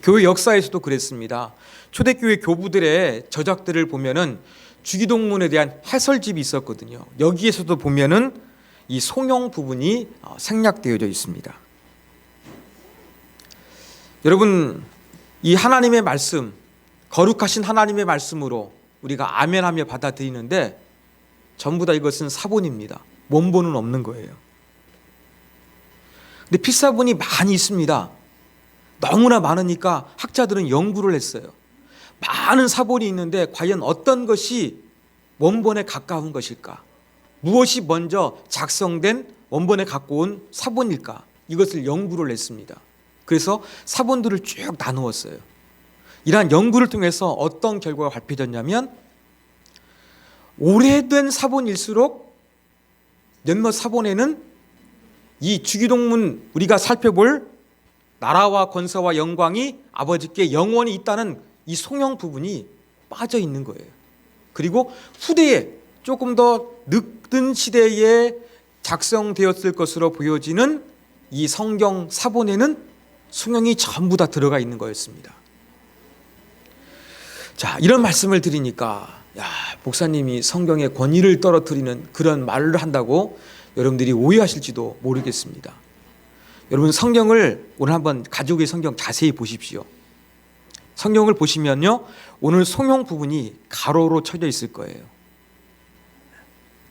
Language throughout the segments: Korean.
교회 역사에서도 그랬습니다. 초대교회 교부들의 저작들을 보면은 주기도문에 대한 해설집이 있었거든요. 여기에서도 보면은 이 송영 부분이 생략되어져 있습니다. 여러분, 이 하나님의 말씀, 거룩하신 하나님의 말씀으로 우리가 아멘하며 받아들이는데 전부 다 이것은 사본입니다. 원본은 없는 거예요. 근데 필사본이 많이 있습니다. 너무나 많으니까 학자들은 연구를 했어요. 많은 사본이 있는데 과연 어떤 것이 원본에 가까운 것일까? 무엇이 먼저 작성된 원본에 갖고 온 사본일까? 이것을 연구를 했습니다. 그래서 사본들을 쭉 나누었어요. 이러한 연구를 통해서 어떤 결과가 발표됐냐면 오래된 사본일수록 몇몇 사본에는 이 주기도문 우리가 살펴볼 나라와 권세와 영광이 아버지께 영원히 있다는 이 송영 부분이 빠져 있는 거예요. 그리고 후대에 조금 더 늦은 시대에 작성되었을 것으로 보여지는 이 성경 사본에는 송영이 전부 다 들어가 있는 거였습니다. 자, 이런 말씀을 드리니까 목사님이 성경의 권위를 떨어뜨리는 그런 말을 한다고 여러분들이 오해하실지도 모르겠습니다. 여러분, 성경을 오늘 한번 가족의 성경 자세히 보십시오. 성경을 보시면요, 오늘 송영 부분이 가로로 쳐져 있을 거예요.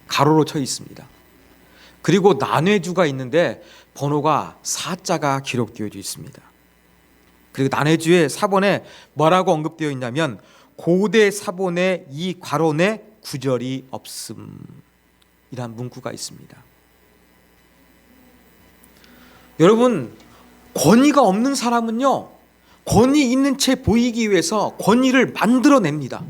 가로로 쳐 있습니다. 그리고 난회주가 있는데 번호가 4자가 기록되어져 있습니다. 그리고 난회주의 사본에 뭐라고 언급되어 있냐면 고대 사본에 이 괄호 내 구절이 없음, 이란 문구가 있습니다. 여러분, 권위가 없는 사람은요, 권위 있는 채 보이기 위해서 권위를 만들어냅니다.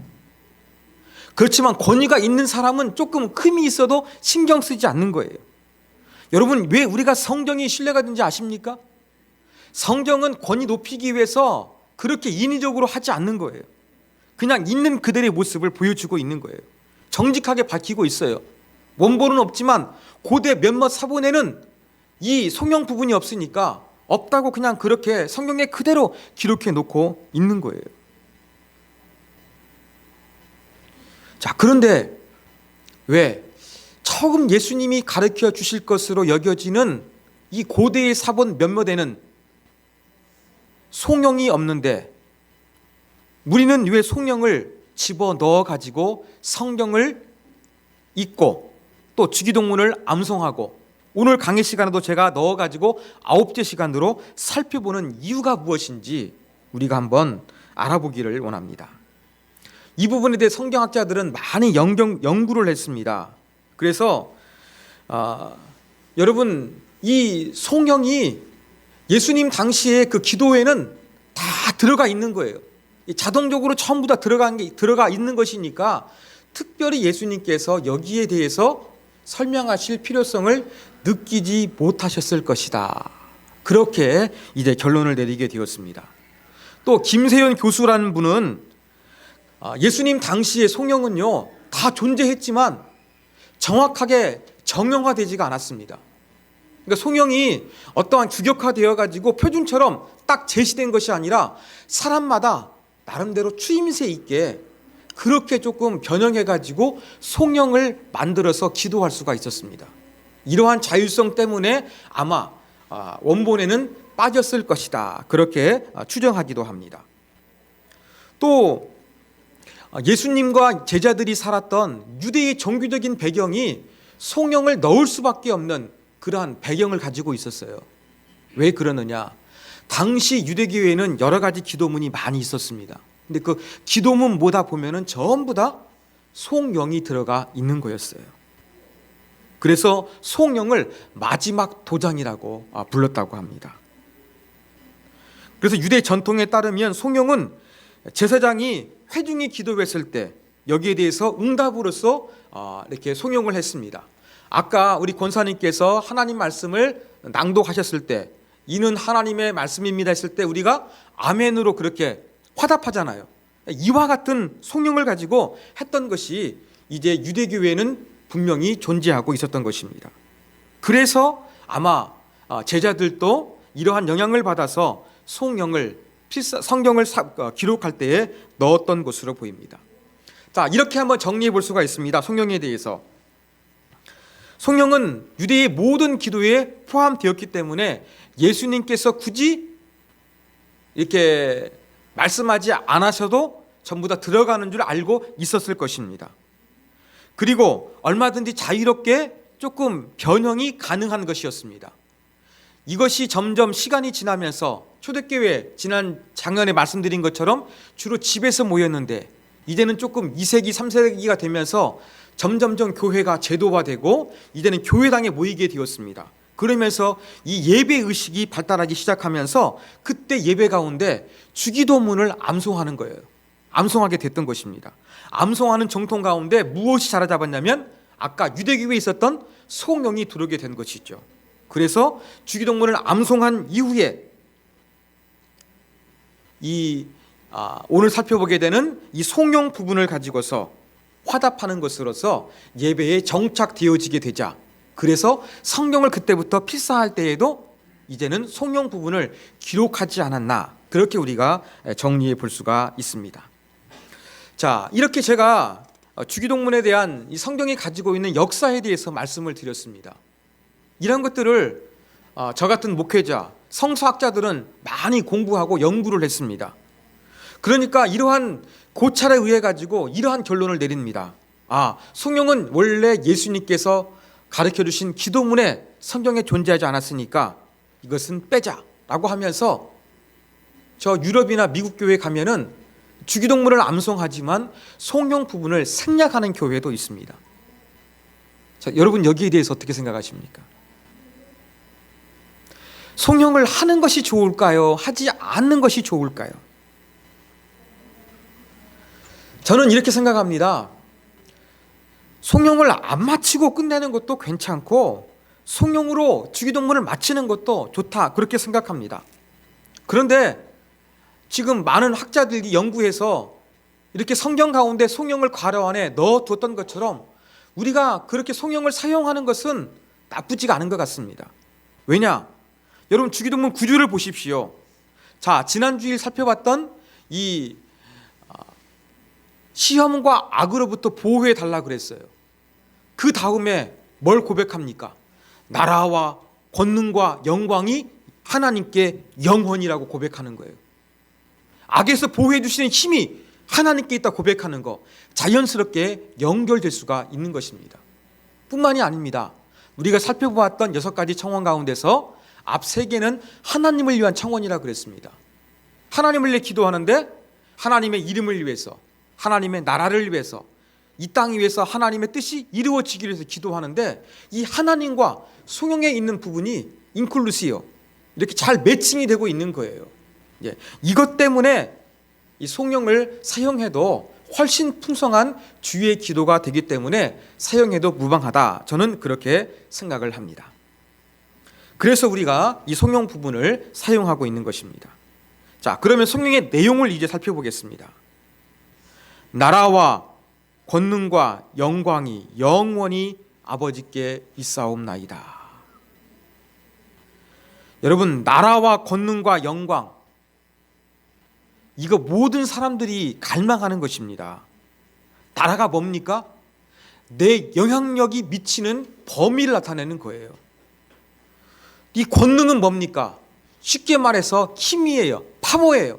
그렇지만 권위가 있는 사람은 조금 흠이 있어도 신경 쓰지 않는 거예요. 여러분, 왜 우리가 성경이 신뢰가 되는지 아십니까? 성경은 권위 높이기 위해서 그렇게 인위적으로 하지 않는 거예요. 그냥 있는 그들의 모습을 보여주고 있는 거예요. 정직하게 밝히고 있어요. 원본은 없지만 고대 몇몇 사본에는 이 송영 부분이 없으니까 없다고 그냥 그렇게 성경에 그대로 기록해 놓고 있는 거예요. 자, 그런데 왜 처음 예수님이 가르쳐 주실 것으로 여겨지는 이 고대의 사본 몇몇에는 송영이 없는데 우리는 왜 송영을 집어넣어 가지고 성경을 읽고 또 주기도문을 암송하고 오늘 강의 시간에도 제가 넣어 가지고 9째 시간으로 살펴보는 이유가 무엇인지 우리가 한번 알아보기를 원합니다. 이 부분에 대해 성경학자들은 많이 연구를 했습니다. 그래서 여러분, 이 송영이 예수님 당시에 그 기도에는 다 들어가 있는 거예요. 자동적으로 전부 다 들어가 있는 것이니까 특별히 예수님께서 여기에 대해서 설명하실 필요성을 느끼지 못하셨을 것이다. 그렇게 이제 결론을 내리게 되었습니다. 또 김세연 교수라는 분은 예수님 당시의 송영은요, 다 존재했지만 정확하게 정형화되지가 않았습니다. 그러니까 송영이 어떠한 규격화되어 가지고 표준처럼 딱 제시된 것이 아니라 사람마다 나름대로 추임새 있게 그렇게 조금 변형해 가지고 송영을 만들어서 기도할 수가 있었습니다. 이러한 자율성 때문에 아마 원본에는 빠졌을 것이다, 그렇게 추정하기도 합니다. 또 예수님과 제자들이 살았던 유대의 종교적인 배경이 송영을 넣을 수밖에 없는 그러한 배경을 가지고 있었어요. 왜 그러느냐? 당시 유대교회에는 여러 가지 기도문이 많이 있었습니다. 근데 그 기도문 뭐다 보면은 전부 다 송영이 들어가 있는 거였어요. 그래서 송영을 마지막 도장이라고 불렀다고 합니다. 그래서 유대 전통에 따르면 송영은 제사장이 회중이 기도했을 때 여기에 대해서 응답으로서 이렇게 송영을 했습니다. 아까 우리 권사님께서 하나님 말씀을 낭독하셨을 때 이는 하나님의 말씀입니다 했을 때 우리가 아멘으로 그렇게 화답하잖아요. 이와 같은 송영을 가지고 했던 것이 이제 유대교회는 분명히 존재하고 있었던 것입니다. 그래서 아마 제자들도 이러한 영향을 받아서 송영을 성경을 기록할 때에 넣었던 것으로 보입니다. 자, 이렇게 한번 정리해 볼 수가 있습니다. 성령에 대해서. 성령은 유대의 모든 기도에 포함되었기 때문에 예수님께서 굳이 이렇게 말씀하지 않으셔도 전부 다 들어가는 줄 알고 있었을 것입니다. 그리고 얼마든지 자유롭게 조금 변형이 가능한 것이었습니다. 이것이 점점 시간이 지나면서 초대교회 지난 작년에 말씀드린 것처럼 주로 집에서 모였는데 이제는 조금 2세기, 3세기가 되면서 점점점 교회가 제도화되고 이제는 교회당에 모이게 되었습니다. 그러면서 이 예배 의식이 발달하기 시작하면서 그때 예배 가운데 주기도문을 암송하는 거예요. 암송하게 됐던 것입니다. 암송하는 정통 가운데 무엇이 자리 잡았냐면 아까 유대교회에 있었던 성령이 들어오게 된 것이죠. 그래서 주기도문을 암송한 이후에 오늘 살펴보게 되는 이 성령 부분을 가지고서 화답하는 것으로서 예배에 정착되어지게 되자, 그래서 성경을 그때부터 필사할 때에도 이제는 성령 부분을 기록하지 않았나, 그렇게 우리가 정리해 볼 수가 있습니다. 자, 이렇게 제가 주기도문에 대한 이 성경이 가지고 있는 역사에 대해서 말씀을 드렸습니다. 이런 것들을 저 같은 목회자, 성서학자들은 많이 공부하고 연구를 했습니다. 그러니까 이러한 고찰에 의해 가지고 이러한 결론을 내립니다. 성령은 원래 예수님께서 가르쳐 주신 기도문에 성경에 존재하지 않았으니까 이것은 빼자라고 하면서 저 유럽이나 미국 교회에 가면은 주기도문을 암송하지만 성령 부분을 생략하는 교회도 있습니다. 자, 여러분 여기에 대해서 어떻게 생각하십니까? 성령을 하는 것이 좋을까요? 하지 않는 것이 좋을까요? 저는 이렇게 생각합니다. 성령을 안 마치고 끝내는 것도 괜찮고 성령으로 주기도문을 마치는 것도 좋다, 그렇게 생각합니다. 그런데 지금 많은 학자들이 연구해서 이렇게 성경 가운데 성령을 괄호 안에 넣어두었던 것처럼 우리가 그렇게 성령을 사용하는 것은 나쁘지가 않은 것 같습니다. 왜냐? 여러분 주기도문 구조를 보십시오. 자, 지난주일 살펴봤던 이 시험과 악으로부터 보호해 달라 그랬어요. 그 다음에 뭘 고백합니까? 나라와 권능과 영광이 하나님께 영원이라고 고백하는 거예요. 악에서 보호해 주시는 힘이 하나님께 있다 고백하는 거, 자연스럽게 연결될 수가 있는 것입니다. 뿐만이 아닙니다. 우리가 살펴보았던 6가지 청원 가운데서 앞 3개는 하나님을 위한 청원이라고 그랬습니다. 하나님을 위해 기도하는데 하나님의 이름을 위해서, 하나님의 나라를 위해서, 이 땅 위에서 하나님의 뜻이 이루어지기 위해서 기도하는데 이 하나님과 성령에 있는 부분이 인클루시요, 이렇게 잘 매칭이 되고 있는 거예요. 이것 때문에 이 성령을 사용해도 훨씬 풍성한 주의 기도가 되기 때문에 사용해도 무방하다, 저는 그렇게 생각을 합니다. 그래서 우리가 이 성령 부분을 사용하고 있는 것입니다. 자, 그러면 성령의 내용을 이제 살펴보겠습니다. 나라와 권능과 영광이 영원히 아버지께 있사옵나이다. 여러분, 나라와 권능과 영광, 이거 모든 사람들이 갈망하는 것입니다. 나라가 뭡니까? 내 영향력이 미치는 범위를 나타내는 거예요. 이 권능은 뭡니까? 쉽게 말해서 힘이에요. 파워예요.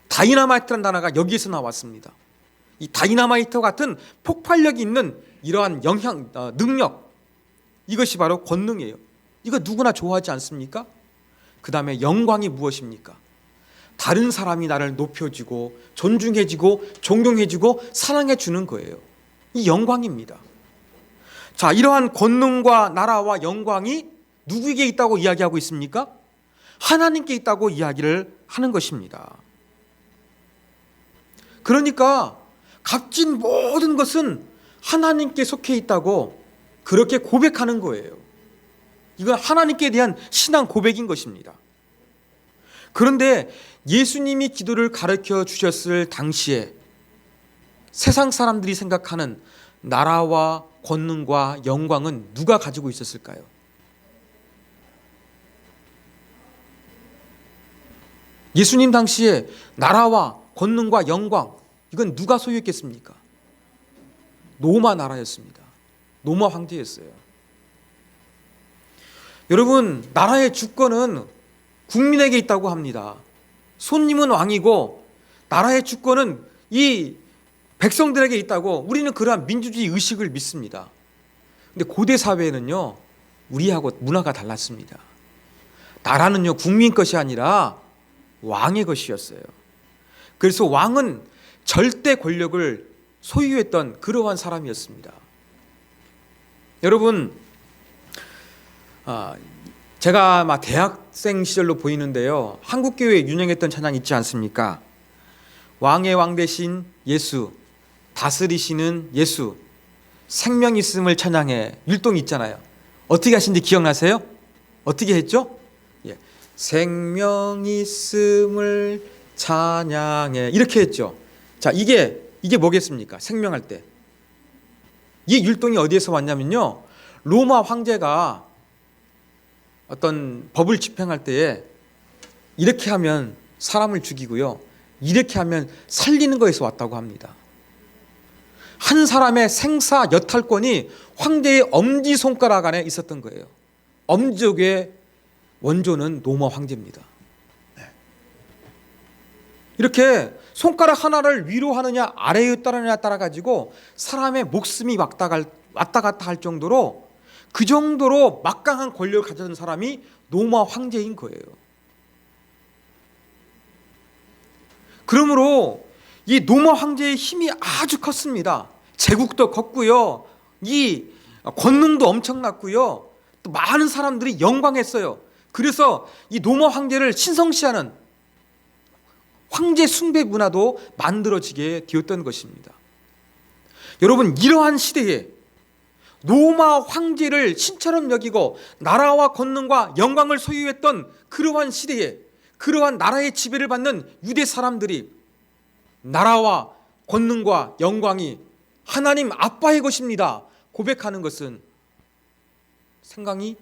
다이나마이트라는 단어가 여기에서 나왔습니다. 이 다이나마이트 같은 폭발력이 있는 이러한 능력, 이것이 바로 권능이에요. 이거 누구나 좋아하지 않습니까? 그 다음에 영광이 무엇입니까? 다른 사람이 나를 높여주고 존중해주고 존경해주고 사랑해주는 거예요. 이 영광입니다. 자, 이러한 권능과 나라와 영광이 누구에게 있다고 이야기하고 있습니까? 하나님께 있다고 이야기를 하는 것입니다. 그러니까 값진 모든 것은 하나님께 속해 있다고 그렇게 고백하는 거예요. 이건 하나님께 대한 신앙 고백인 것입니다. 그런데 예수님이 기도를 가르쳐 주셨을 당시에 세상 사람들이 생각하는 나라와 권능과 영광은 누가 가지고 있었을까요? 예수님 당시에 나라와 권능과 영광, 이건 누가 소유했겠습니까? 로마 나라였습니다. 로마 황제였어요. 여러분, 나라의 주권은 국민에게 있다고 합니다. 손님은 왕이고 나라의 주권은 이 백성들에게 있다고, 우리는 그러한 민주주의 의식을 믿습니다. 근데 고대 사회에는요, 우리하고 문화가 달랐습니다. 나라는요, 국민 것이 아니라 왕의 것이었어요. 그래서 왕은 절대 권력을 소유했던 그러한 사람이었습니다. 여러분, 제가 아마 대학생 시절로 보이는데요, 한국교회에 유명했던 찬양 있지 않습니까? 왕의 왕 되신 예수, 다스리시는 예수, 생명 있음을 찬양해. 율동이 있잖아요. 어떻게 하신지 기억나세요? 어떻게 했죠? 예. 생명 있음을 찬양해, 이렇게 했죠. 자, 이게 뭐겠습니까? 생명할 때. 이 율동이 어디에서 왔냐면요, 로마 황제가 어떤 법을 집행할 때에 이렇게 하면 사람을 죽이고요, 이렇게 하면 살리는 거에서 왔다고 합니다. 한 사람의 생사 여탈권이 황제의 엄지손가락 안에 있었던 거예요. 엄지족의 원조는 로마 황제입니다. 이렇게 손가락 하나를 위로 하느냐 아래에 따르느냐에 따라 가지고 사람의 목숨이 왔다 갔다 할 정도로, 그 정도로 막강한 권력을 가졌던 사람이 로마 황제인 거예요. 그러므로 이 로마 황제의 힘이 아주 컸습니다. 제국도 컸고요, 이 권능도 엄청났고요, 또 많은 사람들이 영광했어요. 그래서 이 로마 황제를 신성시하는 황제 숭배 문화도 만들어지게 되었던 것입니다. 여러분, 이러한 시대에 로마 황제를 신처럼 여기고 나라와 권능과 영광을 소유했던 그러한 시대에, 그러한 나라의 지배를 받는 유대 사람들이 나라와 권능과 영광이 하나님 아빠의 것입니다 고백하는 것은 상당히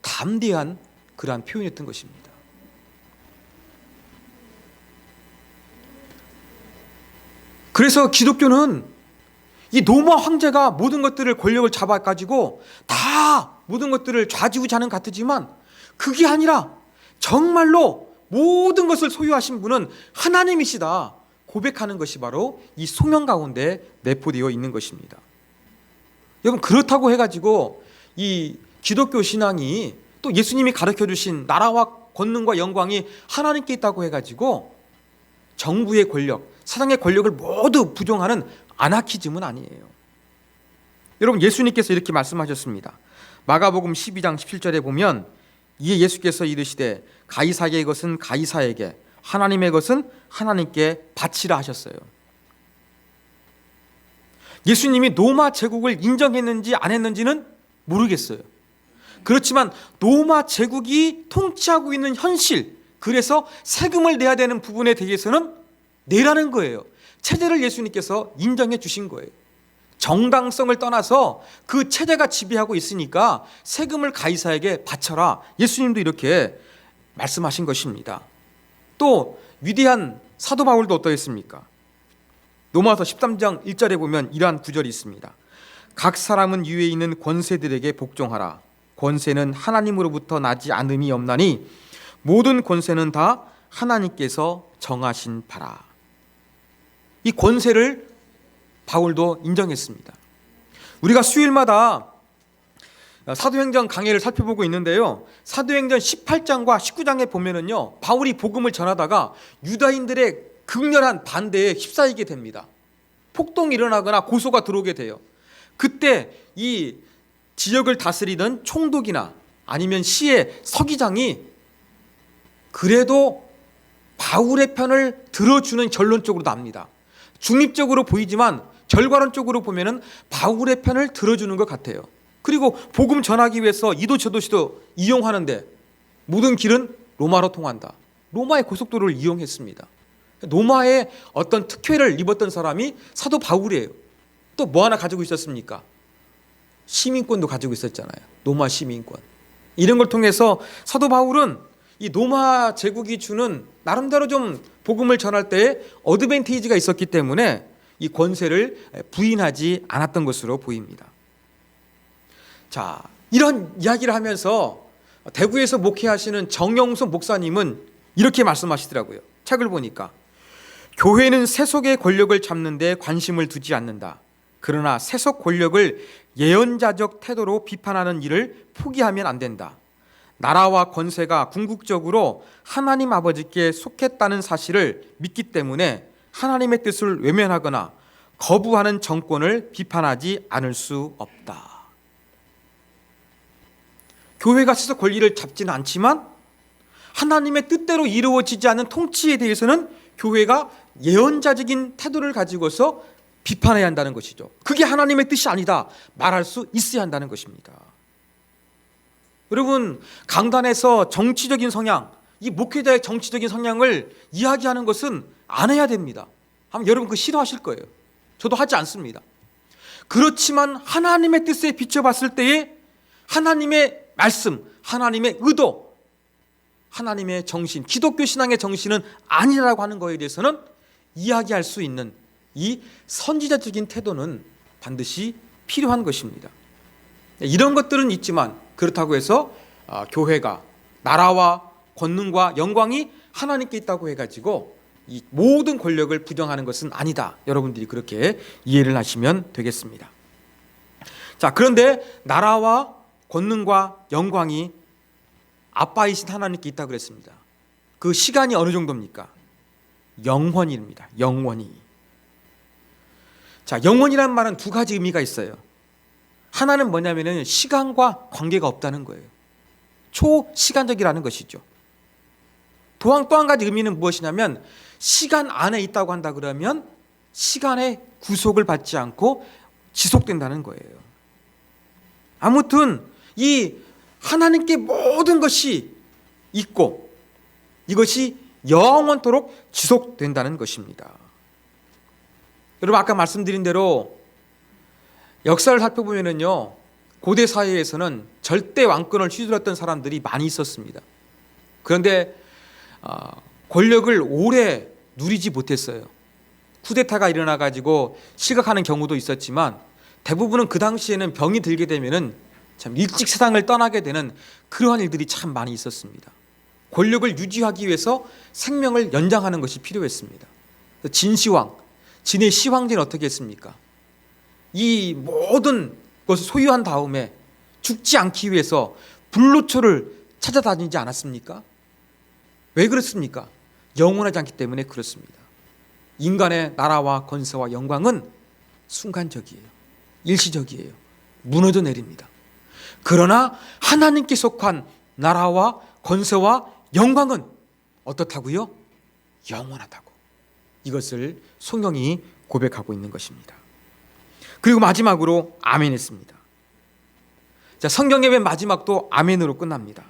담대한 그러한 표현이었던 것입니다. 그래서 기독교는 이 로마 황제가 모든 것들을, 권력을 잡아가지고 다 모든 것들을 좌지우지하는 것 같지만, 그게 아니라 정말로 모든 것을 소유하신 분은 하나님이시다 고백하는 것이 바로 이 소명 가운데 내포되어 있는 것입니다. 여러분, 그렇다고 해가지고 이 기독교 신앙이, 또 예수님이 가르쳐 주신 나라와 권능과 영광이 하나님께 있다고 해가지고 정부의 권력, 사상의 권력을 모두 부정하는 아나키즘은 아니에요. 여러분, 예수님께서 이렇게 말씀하셨습니다. 마가복음 12장 17절에 보면, 이에 예수께서 이르시되 가이사에게 것은 가이사에게, 하나님의 것은 하나님께 바치라 하셨어요. 예수님이 로마 제국을 인정했는지 안 했는지는 모르겠어요. 그렇지만 로마 제국이 통치하고 있는 현실, 그래서 세금을 내야 되는 부분에 대해서는 내라는 거예요. 체제를 예수님께서 인정해 주신 거예요. 정당성을 떠나서 그 체제가 지배하고 있으니까 세금을 가이사에게 바쳐라, 예수님도 이렇게 말씀하신 것입니다. 또 위대한 사도 바울도 어떠했습니까? 로마서 13장 1절에 보면 이러한 구절이 있습니다. 각 사람은 위에 있는 권세들에게 복종하라. 권세는 하나님으로부터 나지 않음이 없나니 모든 권세는 다 하나님께서 정하신 바라. 이 권세를 바울도 인정했습니다. 우리가 수요일마다 사도행전 강해를 살펴보고 있는데요, 사도행전 18장과 19장에 보면은요, 바울이 복음을 전하다가 유다인들의 극렬한 반대에 휩싸이게 됩니다. 폭동이 일어나거나 고소가 들어오게 돼요. 그때 이 지역을 다스리던 총독이나 아니면 시의 서기장이 그래도 바울의 편을 들어주는 결론적으로 납니다. 중립적으로 보이지만 결과론적으로 보면은 바울의 편을 들어주는 것 같아요. 그리고 복음 전하기 위해서 이도 저도시도 이용하는데 모든 길은 로마로 통한다. 로마의 고속도로를 이용했습니다. 로마의 어떤 특혜를 입었던 사람이 사도 바울이에요. 또 뭐 하나 가지고 있었습니까? 시민권도 가지고 있었잖아요. 로마 시민권. 이런 걸 통해서 사도 바울은 이 로마 제국이 주는 나름대로 좀 복음을 전할 때에 어드밴티지가 있었기 때문에 이 권세를 부인하지 않았던 것으로 보입니다. 자, 이런 이야기를 하면서 대구에서 목회하시는 정영수 목사님은 이렇게 말씀하시더라고요. 책을 보니까 교회는 세속의 권력을 잡는 데 관심을 두지 않는다. 그러나 세속 권력을 예언자적 태도로 비판하는 일을 포기하면 안 된다. 나라와 권세가 궁극적으로 하나님 아버지께 속했다는 사실을 믿기 때문에 하나님의 뜻을 외면하거나 거부하는 정권을 비판하지 않을 수 없다. 교회가 세속 권리를 잡지는 않지만 하나님의 뜻대로 이루어지지 않는 통치에 대해서는 교회가 예언자적인 태도를 가지고서 비판해야 한다는 것이죠. 그게 하나님의 뜻이 아니다 말할 수 있어야 한다는 것입니다. 여러분, 강단에서 정치적인 성향, 이 목회자의 정치적인 성향을 이야기하는 것은 안 해야 됩니다. 아마 여러분 그거 싫어하실 거예요. 저도 하지 않습니다. 그렇지만 하나님의 뜻에 비춰봤을 때에 하나님의 말씀, 하나님의 의도, 하나님의 정신, 기독교 신앙의 정신은 아니라고 하는 것에 대해서는 이야기할 수 있는 이 선지자적인 태도는 반드시 필요한 것입니다. 이런 것들은 있지만 그렇다고 해서 교회가 나라와 권능과 영광이 하나님께 있다고 해가지고 이 모든 권력을 부정하는 것은 아니다. 여러분들이 그렇게 이해를 하시면 되겠습니다. 자, 그런데 나라와 권능과 영광이 아빠이신 하나님께 있다고 그랬습니다. 그 시간이 어느 정도입니까? 영원입니다. 영원히. 자, 영원이라는 말은 두 가지 의미가 있어요. 하나는 뭐냐면은 시간과 관계가 없다는 거예요. 초시간적이라는 것이죠. 또 한 가지 의미는 무엇이냐면 시간 안에 있다고 한다 그러면 시간의 구속을 받지 않고 지속된다는 거예요. 아무튼 이 하나님께 모든 것이 있고 이것이 영원토록 지속된다는 것입니다. 여러분, 아까 말씀드린 대로 역사를 살펴보면요, 고대 사회에서는 절대 왕권을 휘둘렀던 사람들이 많이 있었습니다. 그런데 권력을 오래 누리지 못했어요. 쿠데타가 일어나 가지고 실각하는 경우도 있었지만 대부분은 그 당시에는 병이 들게 되면은 참 일찍 세상을 떠나게 되는 그러한 일들이 참 많이 있었습니다. 권력을 유지하기 위해서 생명을 연장하는 것이 필요했습니다. 진시황, 진의 시황제는 어떻게 했습니까? 이 모든 것을 소유한 다음에 죽지 않기 위해서 불로초를 찾아다니지 않았습니까? 왜 그렇습니까? 영원하지 않기 때문에 그렇습니다. 인간의 나라와 권세와 영광은 순간적이에요. 일시적이에요. 무너져 내립니다. 그러나 하나님께 속한 나라와 권세와 영광은 어떻다고요? 영원하다고. 이것을 성경이 고백하고 있는 것입니다. 그리고 마지막으로 아멘 했습니다. 자, 성경의 맨 마지막도 아멘으로 끝납니다.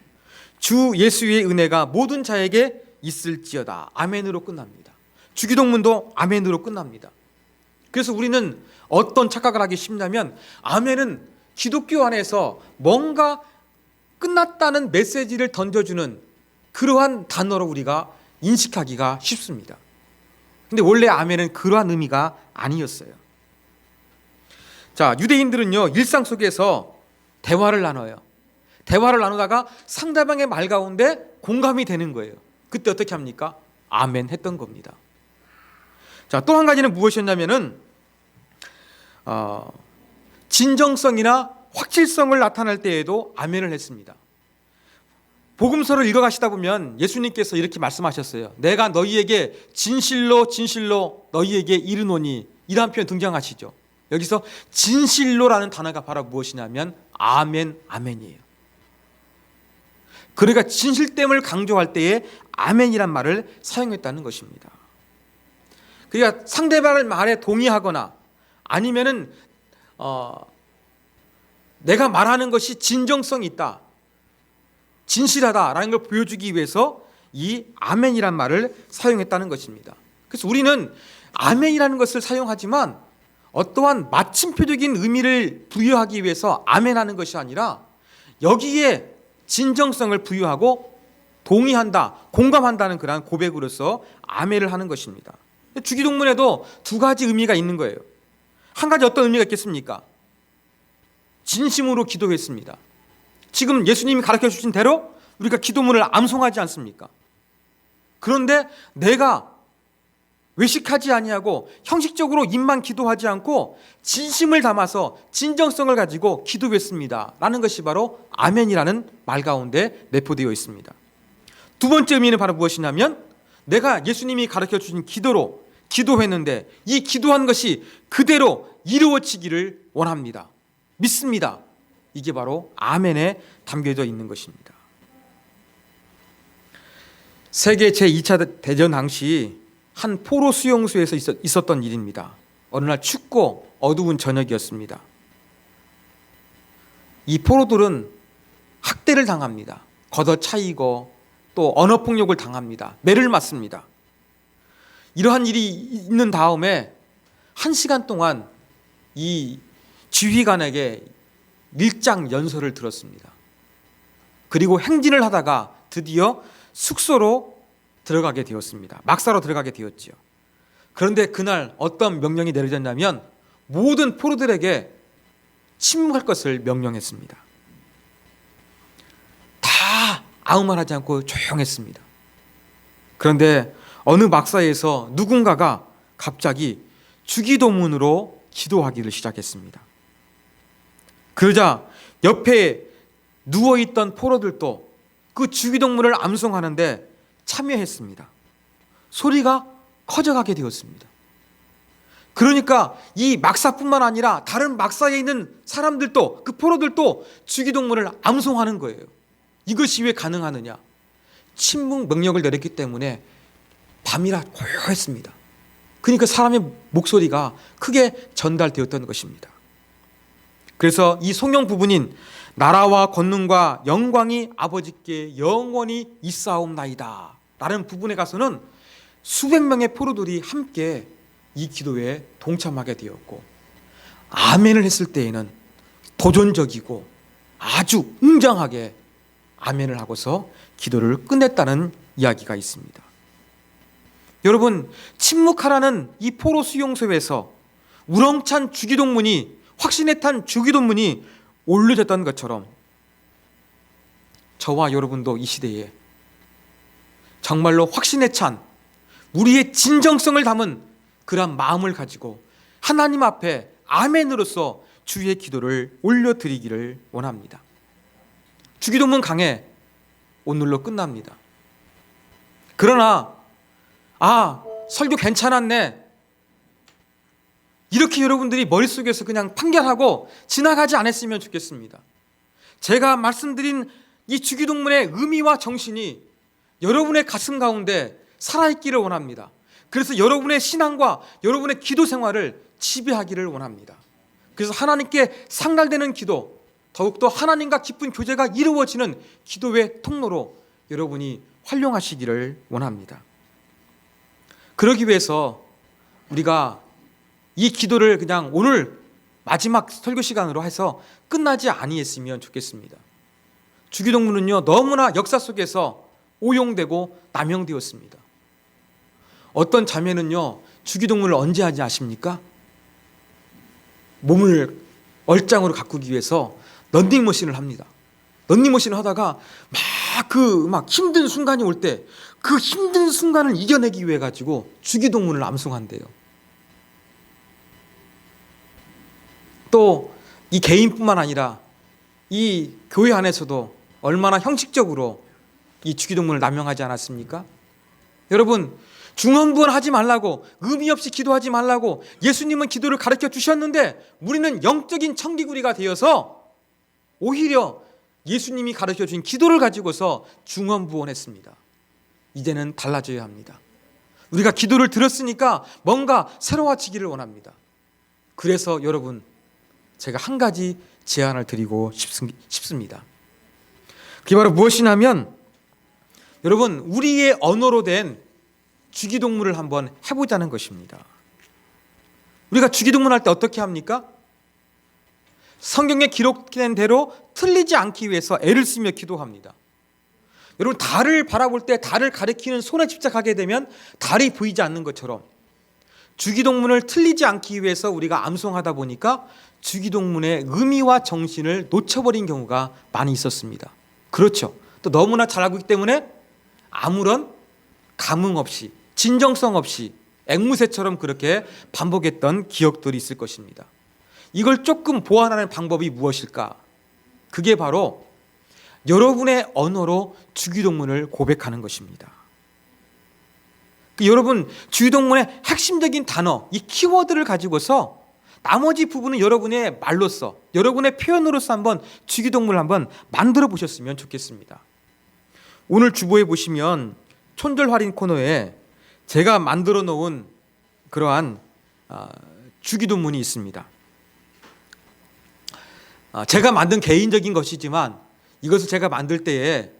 주 예수의 은혜가 모든 자에게 있을지어다. 아멘으로 끝납니다. 주기도문도 아멘으로 끝납니다. 그래서 우리는 어떤 착각을 하기 쉽냐면 아멘은 기독교 안에서 뭔가 끝났다는 메시지를 던져주는 그러한 단어로 우리가 인식하기가 쉽습니다. 근데 원래 아멘은 그러한 의미가 아니었어요. 자, 유대인들은요, 일상 속에서 대화를 나눠요. 대화를 나누다가 상대방의 말 가운데 공감이 되는 거예요. 그때 어떻게 합니까? 아멘 했던 겁니다. 자, 또 한 가지는 무엇이었냐면은 진정성이나 확실성을 나타낼 때에도 아멘을 했습니다. 복음서를 읽어가시다 보면 예수님께서 이렇게 말씀하셨어요. 내가 너희에게 진실로 진실로 너희에게 이르노니, 이라는 표현 등장하시죠. 여기서 진실로라는 단어가 바로 무엇이냐면 아멘, 아멘이에요. 그러니까 진실됨을 강조할 때에 아멘이란 말을 사용했다는 것입니다. 그러니까 상대방의 말에 동의하거나 아니면은 내가 말하는 것이 진정성이 있다, 진실하다라는 걸 보여주기 위해서 이 아멘이란 말을 사용했다는 것입니다. 그래서 우리는 아멘이라는 것을 사용하지만 어떠한 마침표적인 의미를 부여하기 위해서 아멘하는 것이 아니라 여기에 진정성을 부여하고 동의한다, 공감한다는 그러한 고백으로서 아멘을 하는 것입니다. 주기도문에도 두 가지 의미가 있는 거예요. 한 가지 어떤 의미가 있겠습니까? 진심으로 기도했습니다. 지금 예수님이 가르쳐 주신 대로 우리가 기도문을 암송하지 않습니까? 그런데 내가 외식하지 아니하고 형식적으로 입만 기도하지 않고 진심을 담아서 진정성을 가지고 기도했습니다 라는 것이 바로 아멘이라는 말 가운데 내포되어 있습니다. 두 번째 의미는 바로 무엇이냐면 내가 예수님이 가르쳐 주신 기도로 기도했는데 이 기도한 것이 그대로 이루어지기를 원합니다. 믿습니다. 이게 바로 아멘에 담겨져 있는 것입니다. 세계 제2차 대전 당시 한 포로 수용소에서 있었던 일입니다. 어느 날 춥고 어두운 저녁이었습니다. 이 포로들은 학대를 당합니다. 걷어차이고 또 언어폭력을 당합니다. 매를 맞습니다. 이러한 일이 있는 다음에 1시간 동안 이 지휘관에게 밀장 연설을 들었습니다. 그리고 행진을 하다가 드디어 숙소로 들어가게 되었습니다. 막사로 들어가게 되었지요. 그런데 그날 어떤 명령이 내려졌냐면 모든 포로들에게 침묵할 것을 명령했습니다. 다 아무 말 하지 않고 조용했습니다. 그런데 어느 막사에서 누군가가 갑자기 주기도문으로 기도하기를 시작했습니다. 그러자 옆에 누워있던 포로들도 그 주기도문을 암송하는데 참여했습니다. 소리가 커져가게 되었습니다. 그러니까 이 막사뿐만 아니라 다른 막사에 있는 사람들도 그 포로들도 주기도문을 암송하는 거예요. 이것이 왜 가능하느냐? 침묵 명령을 내렸기 때문에 밤이라 고요했습니다. 그러니까 사람의 목소리가 크게 전달되었던 것입니다. 그래서 이 성경 부분인 나라와 권능과 영광이 아버지께 영원히 있사옵나이다 라는 부분에 가서는 수백 명의 포로들이 함께 이 기도에 동참하게 되었고 아멘을 했을 때에는 도전적이고 아주 웅장하게 아멘을 하고서 기도를 끝냈다는 이야기가 있습니다. 여러분, 침묵하라는 이 포로 수용소에서 우렁찬 주기도문이 확신에 탄 주기도문이 올려졌던 것처럼 저와 여러분도 이 시대에 정말로 확신에 찬 우리의 진정성을 담은 그런 마음을 가지고 하나님 앞에 아멘으로서 주의 기도를 올려드리기를 원합니다. 주기도문 강해 오늘로 끝납니다. 그러나 설교 괜찮았네 이렇게 여러분들이 머릿속에서 그냥 판결하고 지나가지 않았으면 좋겠습니다. 제가 말씀드린 이 주기도문의 의미와 정신이 여러분의 가슴 가운데 살아있기를 원합니다. 그래서 여러분의 신앙과 여러분의 기도 생활을 지배하기를 원합니다. 그래서 하나님께 상달되는 기도, 더욱더 하나님과 깊은 교제가 이루어지는 기도의 통로로 여러분이 활용하시기를 원합니다. 그러기 위해서 우리가 이 기도를 그냥 오늘 마지막 설교 시간으로 해서 끝나지 아니했으면 좋겠습니다. 주기도문은요 너무나 역사 속에서 오용되고 남용되었습니다. 어떤 자매는요 주기도문을 언제 하지 아십니까? 몸을 얼짱으로 가꾸기 위해서 런닝머신을 합니다. 런닝머신을 하다가 막 힘든 순간이 올 때 그 힘든 순간을 이겨내기 위해 가지고 주기도문을 암송한대요. 또 이 개인뿐만 아니라 이 교회 안에서도 얼마나 형식적으로 이 주기도문을 남용하지 않았습니까? 여러분, 중언부언 하지 말라고, 의미 없이 기도하지 말라고 예수님은 기도를 가르쳐 주셨는데 우리는 영적인 청기구리가 되어서 오히려 예수님이 가르쳐 주신 기도를 가지고서 중언부언했습니다. 이제는 달라져야 합니다. 우리가 기도를 들었으니까 뭔가 새로워지기를 원합니다. 그래서 여러분, 제가 한 가지 제안을 드리고 싶습니다. 그게 바로 무엇이냐면 여러분, 우리의 언어로 된 주기도문을 한번 해보자는 것입니다. 우리가 주기도문 할 때 어떻게 합니까? 성경에 기록된 대로 틀리지 않기 위해서 애를 쓰며 기도합니다. 여러분, 달을 바라볼 때 달을 가리키는 손에 집착하게 되면 달이 보이지 않는 것처럼 주기도문을 틀리지 않기 위해서 우리가 암송하다 보니까 주기도문의 의미와 정신을 놓쳐버린 경우가 많이 있었습니다. 그렇죠. 또 너무나 잘 알고 있기 때문에 아무런 감흥 없이, 진정성 없이 앵무새처럼 그렇게 반복했던 기억들이 있을 것입니다. 이걸 조금 보완하는 방법이 무엇일까? 그게 바로 여러분의 언어로 주기도문을 고백하는 것입니다. 여러분, 주기도문의 핵심적인 단어, 이 키워드를 가지고서 나머지 부분은 여러분의 말로써, 여러분의 표현으로서 한번 주기도문을 한번 만들어 보셨으면 좋겠습니다. 오늘 주보에 보시면 촌절 할인 코너에 제가 만들어 놓은 그러한 주기도문이 있습니다. 제가 만든 개인적인 것이지만 이것을 제가 만들 때에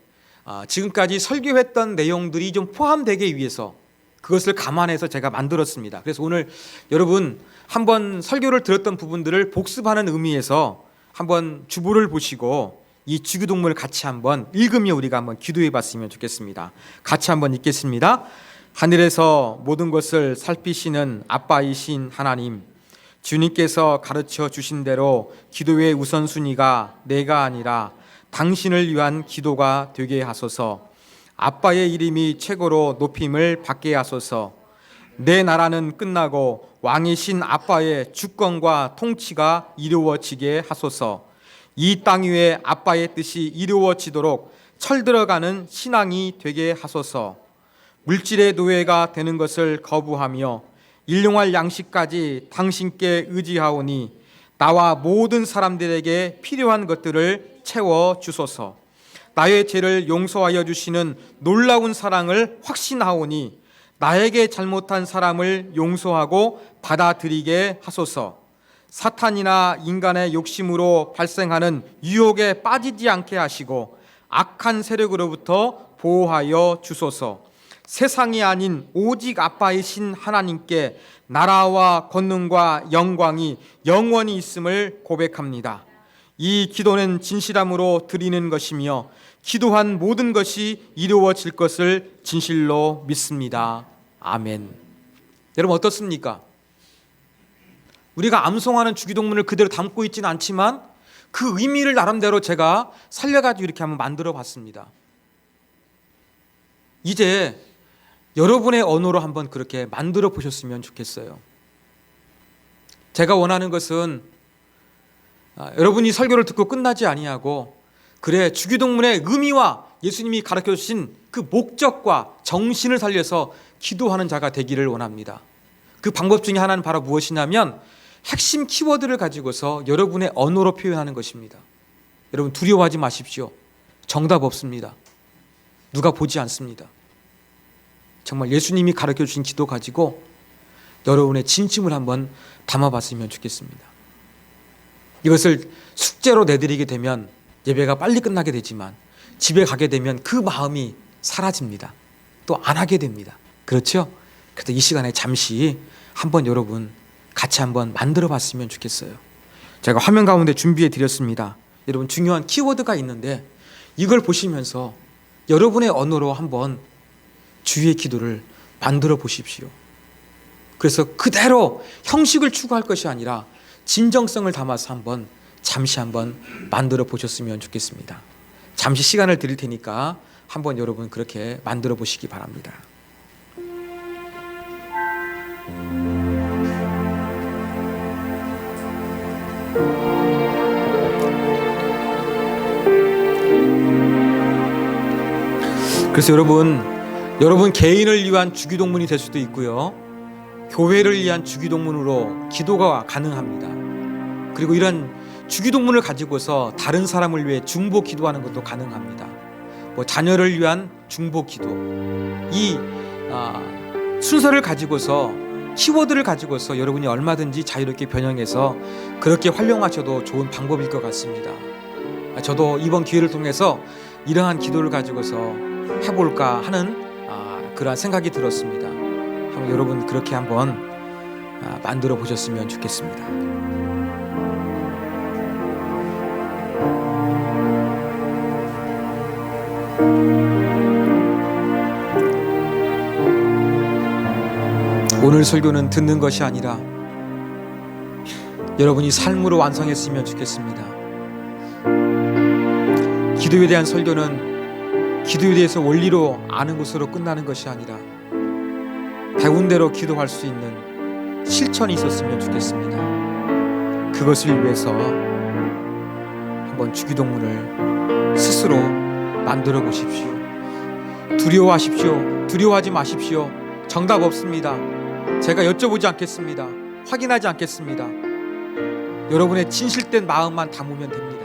지금까지 설교했던 내용들이 좀 포함되기 위해서 그것을 감안해서 제가 만들었습니다. 그래서 오늘 여러분 한번 설교를 들었던 부분들을 복습하는 의미에서 한번 주보를 보시고 이 주기도문을 같이 한번 읽으며 우리가 한번 기도해 봤으면 좋겠습니다. 같이 한번 읽겠습니다. 하늘에서 모든 것을 살피시는 아빠이신 하나님, 주님께서 가르쳐 주신 대로 기도의 우선순위가 내가 아니라 당신을 위한 기도가 되게 하소서. 아빠의 이름이 최고로 높임을 받게 하소서. 내 나라는 끝나고 왕이신 아빠의 주권과 통치가 이루어지게 하소서. 이 땅 위에 아빠의 뜻이 이루어지도록 철들어가는 신앙이 되게 하소서. 물질의 노예가 되는 것을 거부하며 일용할 양식까지 당신께 의지하오니 나와 모든 사람들에게 필요한 것들을 채워 주소서. 나의 죄를 용서하여 주시는 놀라운 사랑을 확신하오니 나에게 잘못한 사람을 용서하고 받아들이게 하소서. 사탄이나 인간의 욕심으로 발생하는 유혹에 빠지지 않게 하시고 악한 세력으로부터 보호하여 주소서. 세상이 아닌 오직 아빠이신 하나님께 나라와 권능과 영광이 영원히 있음을 고백합니다. 이 기도는 진실함으로 드리는 것이며 기도한 모든 것이 이루어질 것을 진실로 믿습니다. 아멘. 여러분 어떻습니까? 우리가 암송하는 주기도문을 그대로 담고 있지는 않지만 그 의미를 나름대로 제가 살려가지고 이렇게 한번 만들어 봤습니다. 이제 여러분의 언어로 한번 그렇게 만들어 보셨으면 좋겠어요. 제가 원하는 것은 여러분이 설교를 듣고 끝나지 아니하고 그래 주기도문의 의미와 예수님이 가르쳐 주신 그 목적과 정신을 살려서 기도하는 자가 되기를 원합니다. 그 방법 중에 하나는 바로 무엇이냐면 핵심 키워드를 가지고서 여러분의 언어로 표현하는 것입니다. 여러분 두려워하지 마십시오. 정답 없습니다. 누가 보지 않습니다. 정말 예수님이 가르쳐 주신 기도 가지고 여러분의 진심을 한번 담아봤으면 좋겠습니다. 이것을 숙제로 내드리게 되면 예배가 빨리 끝나게 되지만 집에 가게 되면 그 마음이 사라집니다. 또 안 하게 됩니다. 그렇죠? 그래서 이 시간에 잠시 한번 여러분 같이 한번 만들어 봤으면 좋겠어요. 제가 화면 가운데 준비해 드렸습니다. 여러분 중요한 키워드가 있는데 이걸 보시면서 여러분의 언어로 한번 주의 기도를 만들어 보십시오. 그래서 그대로 형식을 추구할 것이 아니라 진정성을 담아서 한번 잠시 한번 만들어 보셨으면 좋겠습니다. 잠시 시간을 드릴 테니까 한번 여러분 그렇게 만들어 보시기 바랍니다. 그래서 여러분 개인을 위한 주기도문이 될 수도 있고요. 교회를 위한 주기도문으로 기도가 가능합니다. 그리고 이런 주기도문을 가지고서 다른 사람을 위해 중보 기도하는 것도 가능합니다. 자녀를 위한 중보 기도. 이 순서를 가지고서 키워드를 가지고서 여러분이 얼마든지 자유롭게 변형해서 그렇게 활용하셔도 좋은 방법일 것 같습니다. 저도 이번 기회를 통해서 이러한 기도를 가지고서 해볼까 하는 그러한 생각이 들었습니다. 한번 여러분 그렇게 한번 만들어 보셨으면 좋겠습니다. 오늘 설교는 듣는 것이 아니라 여러분이 삶으로 완성했으면 좋겠습니다. 기도에 대한 설교는 기도에 대해서 원리로 아는 것으로 끝나는 것이 아니라 배운 대로 기도할 수 있는 실천이 있었으면 좋겠습니다. 그것을 위해서 한번 주기도문을 스스로 만들어 보십시오. 두려워하십시오. 두려워하지 마십시오. 정답 없습니다. 제가 여쭤보지 않겠습니다. 확인하지 않겠습니다. 여러분의 진실된 마음만 담으면 됩니다.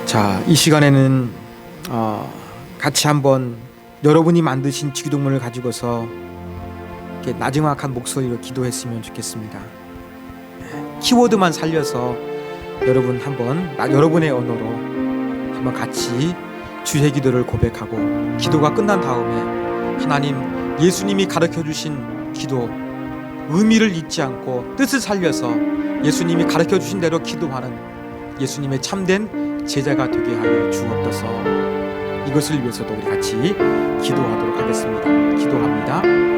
자, 이 시간에는 같이 한번 여러분이 만드신 주기도문을 가지고서 이렇게 나지막한 목소리로 기도했으면 좋겠습니다. 키워드만 살려서 여러분 한번 여러분의 언어로 한번 같이 주의 기도를 고백하고 기도가 끝난 다음에 하나님 예수님이 가르쳐 주신 기도 의미를 잊지 않고 뜻을 살려서 예수님이 가르쳐 주신 대로 기도하는 예수님의 참된 제자가 되게 하여 주옵소서. 이것을 위해서도 우리 같이 기도하도록 하겠습니다. 기도합니다.